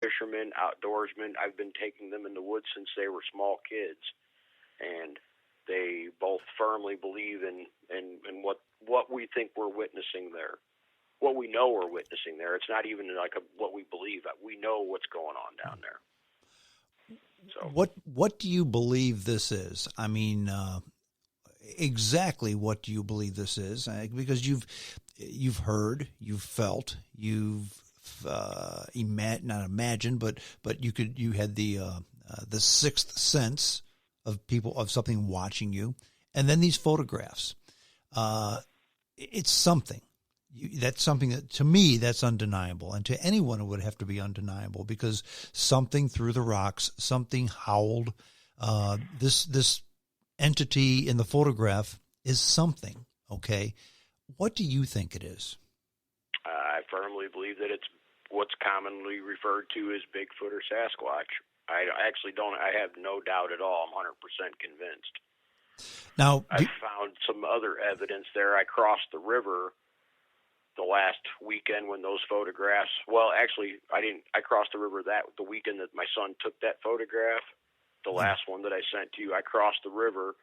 fishermen, outdoorsmen. I've been taking them in the woods since they were small kids, and they both firmly believe in what we think we're witnessing there, what we know we're witnessing there. It's not even like what we believe. We know what's going on down there. So what do you believe this is? I mean, exactly what do you believe this is? Because you've heard, you've felt, you've not imagined, but you had the sixth sense of something watching you, and then these photographs. It's something. That's something that, to me, that's undeniable. And to anyone, it would have to be undeniable, because something through the rocks, something howled. This entity in the photograph is something, okay? What do you think it is? I firmly believe that it's what's commonly referred to as Bigfoot or Sasquatch. I actually don't. I have no doubt at all. I'm 100% convinced. Now, I found some other evidence there. I crossed the river the last weekend when those photographs. Well, actually, I didn't. I crossed the river the weekend that my son took that photograph. The last one that I sent to you, I crossed the river.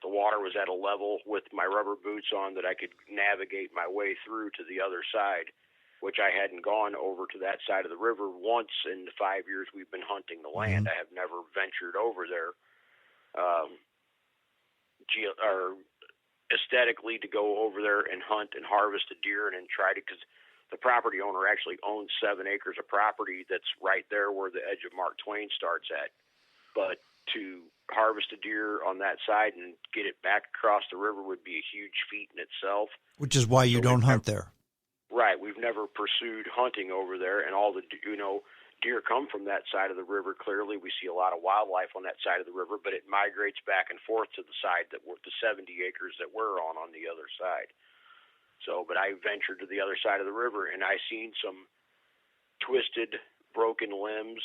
The water was at a level with my rubber boots on that I could navigate my way through to the other side, which I hadn't gone over to that side of the river once in the 5 years we've been hunting the land. I have never ventured over there aesthetically to go over there and hunt and harvest a deer and then try to, because the property owner actually owns 7 acres of property that's right there where the edge of Mark Twain starts at. But to harvest a deer on that side and get it back across the river would be a huge feat in itself. Which is why you don't hunt there. Right. We've never pursued hunting over there, and all the, deer come from that side of the river. Clearly, we see a lot of wildlife on that side of the river, but it migrates back and forth to the side that we're, the 70 acres that we're on the other side. So, but I ventured to the other side of the river, and I seen some twisted, broken limbs,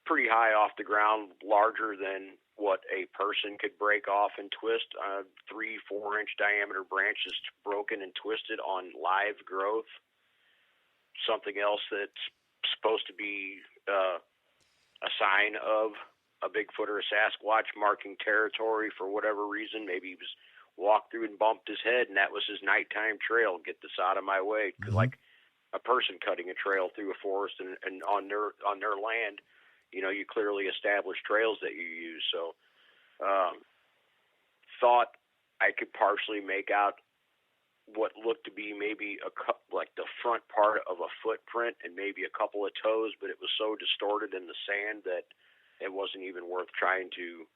pretty high off the ground, larger than what a person could break off and twist. 3-4 inch diameter branches broken and twisted on live growth. Something else that's supposed to be a sign of a Bigfoot or a Sasquatch marking territory for whatever reason. Maybe he was walked through and bumped his head, and that was his nighttime trail. Get this out of my way, because like a person cutting a trail through a forest and on their land, you clearly establish trails that you use. So, thought I could partially make out what looked to be maybe like the front part of a footprint and maybe a couple of toes, but it was so distorted in the sand that it wasn't even worth trying to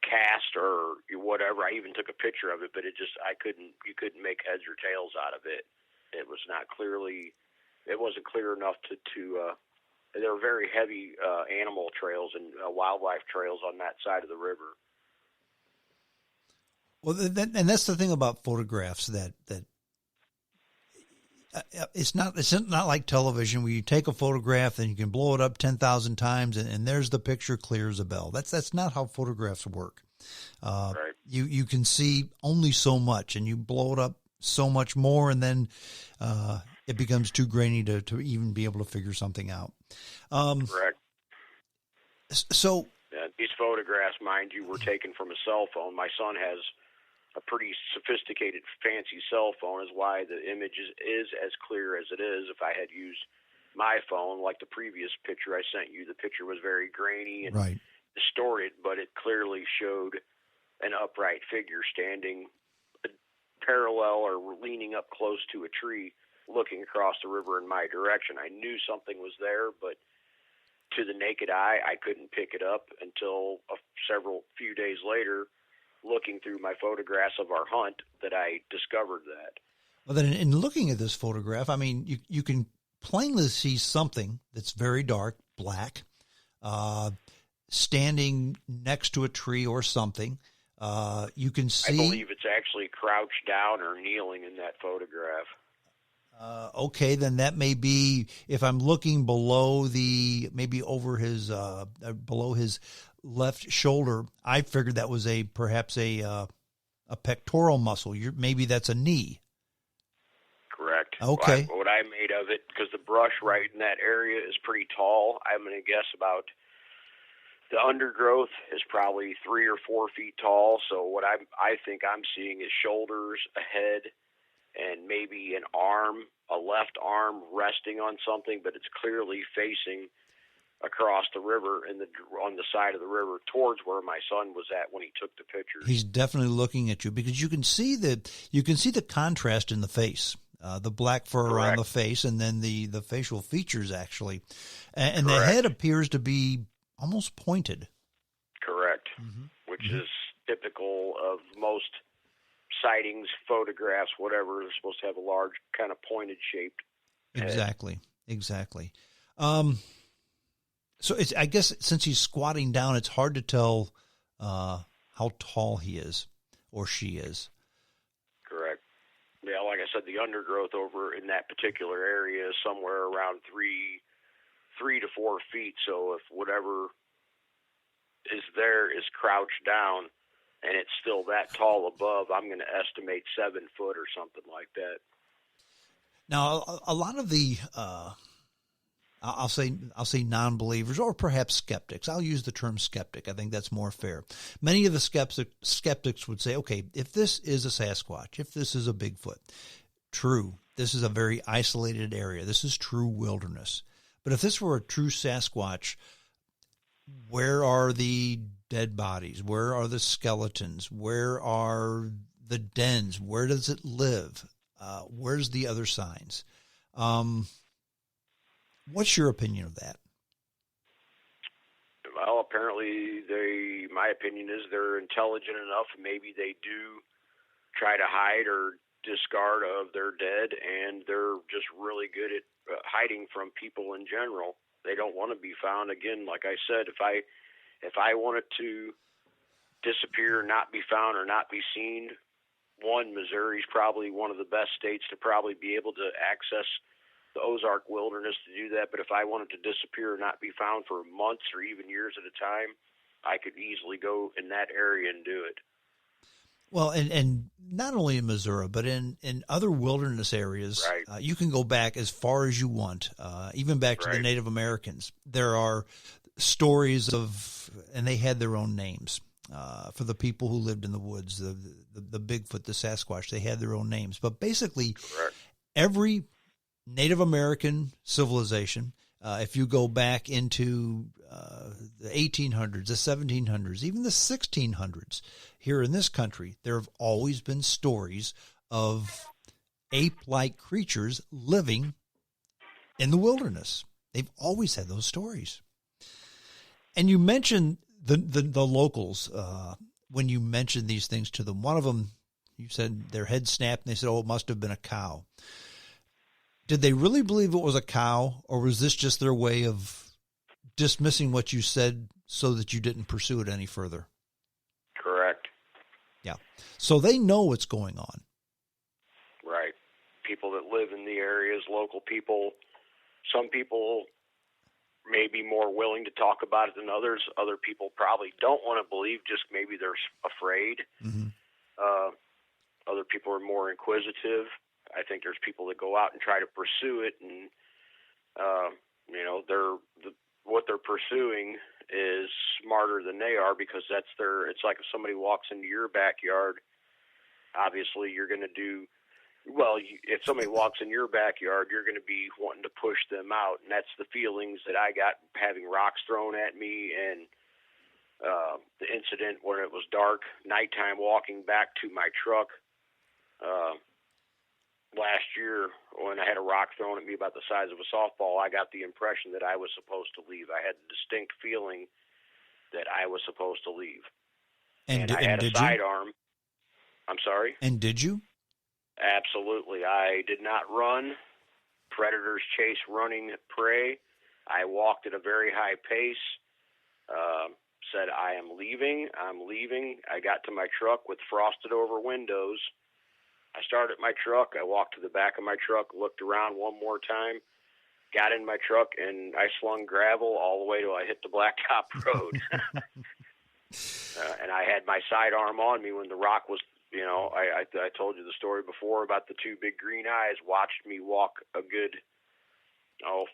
cast or whatever. I even took a picture of it, but you couldn't make heads or tails out of it. It wasn't clear enough to there were very heavy animal trails and wildlife trails on that side of the river. Well, and that's the thing about photographs, that it's not like television where you take a photograph and you can blow it up 10,000 times and there's the picture clear as a bell. That's not how photographs work. Right. You can see only so much, and you blow it up so much more, and then it becomes too grainy to even be able to figure something out. Correct. So these photographs, mind you, were taken from a cell phone. My son has a pretty sophisticated, fancy cell phone, is why the image is as clear as it is. If I had used my phone, like the previous picture I sent you, the picture was very grainy and distorted, but it clearly showed an upright figure standing parallel or leaning up close to a tree, looking across the river in my direction. I knew something was there, but to the naked eye, I couldn't pick it up until few days later, looking through my photographs of our hunt, that I discovered that. Well, then in looking at this photograph, I mean, you can plainly see something that's very dark, black, standing next to a tree or something. You can see. I believe it's actually crouched down or kneeling in that photograph. Okay, then that may be, if I'm looking maybe over his, below his left shoulder, I figured that was perhaps a pectoral muscle. Maybe that's a knee. Correct. Okay. What I I made of it, because the brush right in that area is pretty tall. I'm going to guess about the undergrowth is probably 3 or 4 feet tall. So what I think I'm seeing is shoulders, a head, and maybe an arm, a left arm resting on something, but it's clearly facing across the river on the side of the river towards where my son was at when he took the pictures. He's definitely looking at you, because you can see the contrast in the face, the black fur Correct. on the face, and then the facial features actually, and the Correct. head appears to be almost pointed. Correct, which is typical of most sightings, photographs, whatever. They're supposed to have a large kind of pointed shaped head. Exactly. So I guess since he's squatting down, it's hard to tell how tall he is or she is. Correct. Yeah, like I said, the undergrowth over in that particular area is somewhere around 3 to 4 feet. So if whatever is there is crouched down and it's still that tall above, I'm going to estimate 7 foot or something like that. Now, a lot of the I'll say non-believers, or perhaps skeptics. I'll use the term skeptic. I think that's more fair. Many of the skeptics would say, okay, if this is a Sasquatch, if this is a Bigfoot, true, this is a very isolated area. This is true wilderness. But if this were a true Sasquatch, where are the dead bodies? Where are the skeletons? Where are the dens? Where does it live? Where's the other signs? What's your opinion of that? Well, apparently my opinion is they're intelligent enough. Maybe they do try to hide or discard of their dead, and they're just really good at hiding from people in general. They don't want to be found. Again, like I said, if I wanted to disappear, not be found, or not be seen, Missouri's probably one of the best states to probably be able to access the Ozark wilderness to do that. But if I wanted to disappear or not be found for months or even years at a time, I could easily go in that area and do it. Well, and not only in Missouri, but in other wilderness areas, right. You can go back as far as you want, even back to the Native Americans. There are stories of, and they had their own names for the people who lived in the woods, the Bigfoot, the Sasquatch, they had their own names. But basically, every Native American civilization, if you go back into the 1800s, the 1700s, even the 1600s, here in this country, there have always been stories of ape-like creatures living in the wilderness. They've always had those stories. And you mentioned the locals, when you mentioned these things to them. One of them, you said their head snapped, and they said, oh, it must have been a cow. Did they really believe it was a cow, or was this just their way of dismissing what you said so that you didn't pursue it any further? Correct. Yeah. So they know what's going on. Right. People that live in the areas, local people. Some people may be more willing to talk about it than others. Other people probably don't want to believe, just maybe they're afraid. Mm-hmm. Other people are more inquisitive. I think there's people that go out and try to pursue it, and what they're pursuing is smarter than they are, because it's like if somebody walks into your backyard, obviously you're going to do well. If somebody walks in your backyard, you're going to be wanting to push them out, and that's the feelings that I got having rocks thrown at me, and the incident where it was dark, nighttime, walking back to my truck last year when I had a rock thrown at me about the size of a softball. I got the impression that I was supposed to leave. I had a distinct feeling that I was supposed to leave. And I had a sidearm. I'm sorry? And did you? Absolutely. I did not run. Predators chase running prey. I walked at a very high pace, said, I am leaving. I'm leaving. I got to my truck with frosted over windows. I started my truck. I walked to the back of my truck, looked around one more time, got in my truck, and I slung gravel all the way till I hit the blacktop road. And I had my sidearm on me when the rock was I told you the story before about the two big green eyes watched me walk a good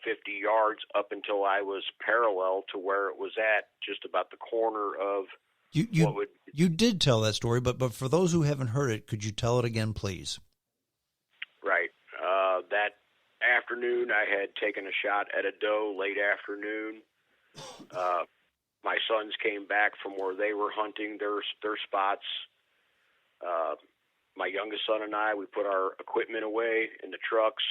50 yards up until I was parallel to where it was at, just about the corner of You did tell that story, but for those who haven't heard it, could you tell it again, please? Right. That afternoon, I had taken a shot at a doe late afternoon. My sons came back from where they were hunting their spots. My youngest son and I, we put our equipment away in the trucks.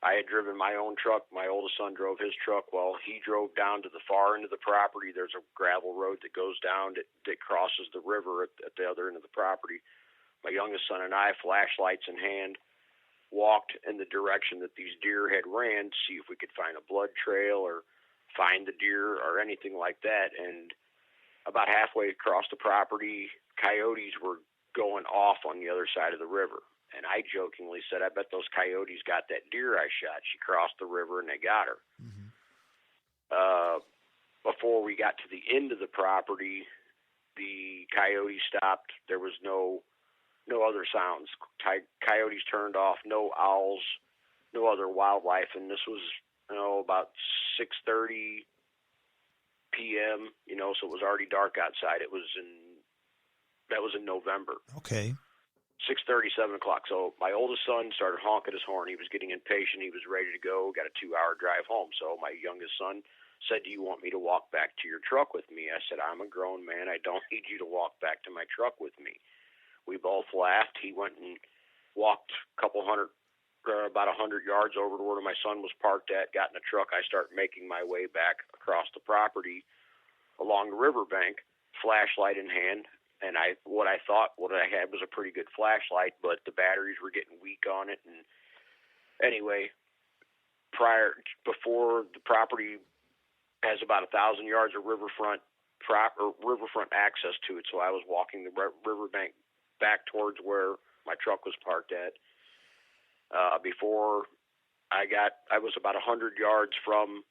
I had driven my own truck. My oldest son drove his truck. Well, he drove down to the far end of the property. There's a gravel road that goes down that crosses the river at the other end of the property. My youngest son and I, flashlights in hand, walked in the direction that these deer had ran to see if we could find a blood trail or find the deer or anything like that. And about halfway across the property, coyotes were going off on the other side of the river. And I jokingly said, I bet those coyotes got that deer I shot. She crossed the river and they got her. Mm-hmm. Before we got to the end of the property, the coyotes stopped. There was no other sounds. Coyotes turned off, no owls, no other wildlife. And this was, about 6:30 p.m., so it was already dark outside. That was in November. Okay. 6:30, 7 o'clock. So my oldest son started honking his horn. He was getting impatient. He was ready to go. Got a 2-hour drive home. So my youngest son said, "Do you want me to walk back to your truck with me?" I said, "I'm a grown man. I don't need you to walk back to my truck with me." We both laughed. He went and walked about 100 yards over to where my son was parked at, got in a truck. I start making my way back across the property along the riverbank, flashlight in hand. And what I had was a pretty good flashlight, but the batteries were getting weak on it. And anyway, before the property has about 1,000 yards of riverfront access to it, so I was walking the riverbank back towards where my truck was parked at. Before I was about 100 yards from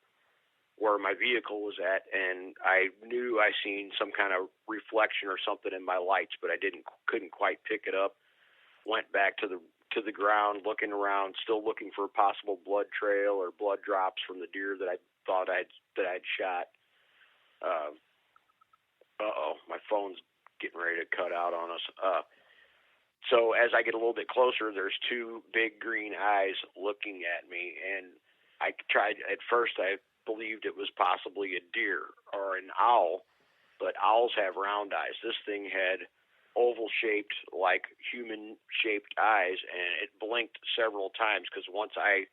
where my vehicle was at, and I knew I seen some kind of reflection or something in my lights, but I couldn't quite pick it up. Went back to the ground, looking around, still looking for a possible blood trail or blood drops from the deer that I thought I'd shot. My phone's getting ready to cut out on us. So as I get a little bit closer, there's two big green eyes looking at me, and at first I believed it was possibly a deer or an owl, but owls have round eyes. This thing had oval-shaped, like human-shaped eyes, and it blinked several times because once I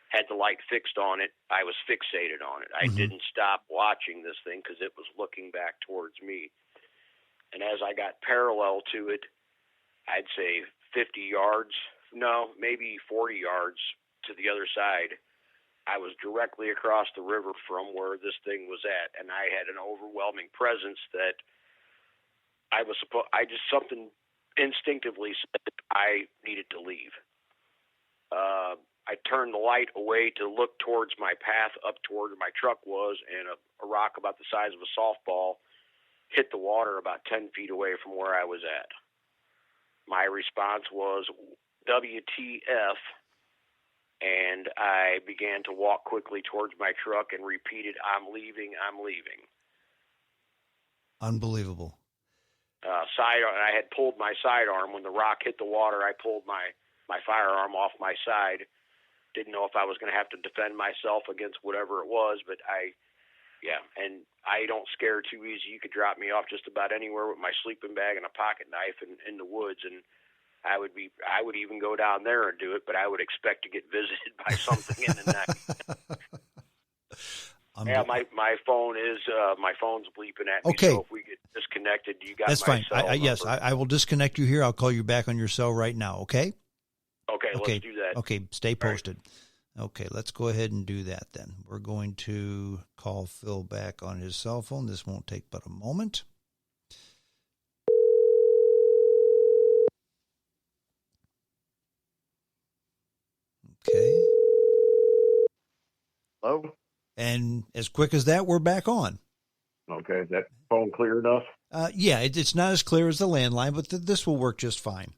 had the light fixed on it, I was fixated on it. I didn't stop watching this thing because it was looking back towards me. And as I got parallel to it, I'd say 50 yards, maybe 40 yards to the other side, I was directly across the river from where this thing was at, and I had an overwhelming presence that something instinctively said that I needed to leave. I turned the light away to look towards my path up toward where my truck was, and a rock about the size of a softball hit the water about 10 feet away from where I was at. My response was, WTF, and I began to walk quickly towards my truck and repeated, I'm leaving. Unbelievable. I had pulled my sidearm. When the rock hit the water, I pulled my firearm off my side. Didn't know if I was going to have to defend myself against whatever it was, but and I don't scare too easy. You could drop me off just about anywhere with my sleeping bag and a pocket knife in the woods, and I would even go down there and do it, but I would expect to get visited by something in the neck. My phone's bleeping at me. Okay. So if we get disconnected, you got That's my fine. cell Yes, I will disconnect you here. I'll call you back on your cell right now. Okay. Okay. Let's do that. Okay. Stay posted. Right. Okay. Let's go ahead and do that then. We're going to call Phil back on his cell phone. This won't take but a moment. Okay. Hello? And as quick as that, we're back on. Okay. Is that phone clear enough? Yeah, it's not as clear as the landline, but this will work just fine.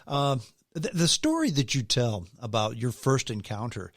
The story that you tell about your first encounter,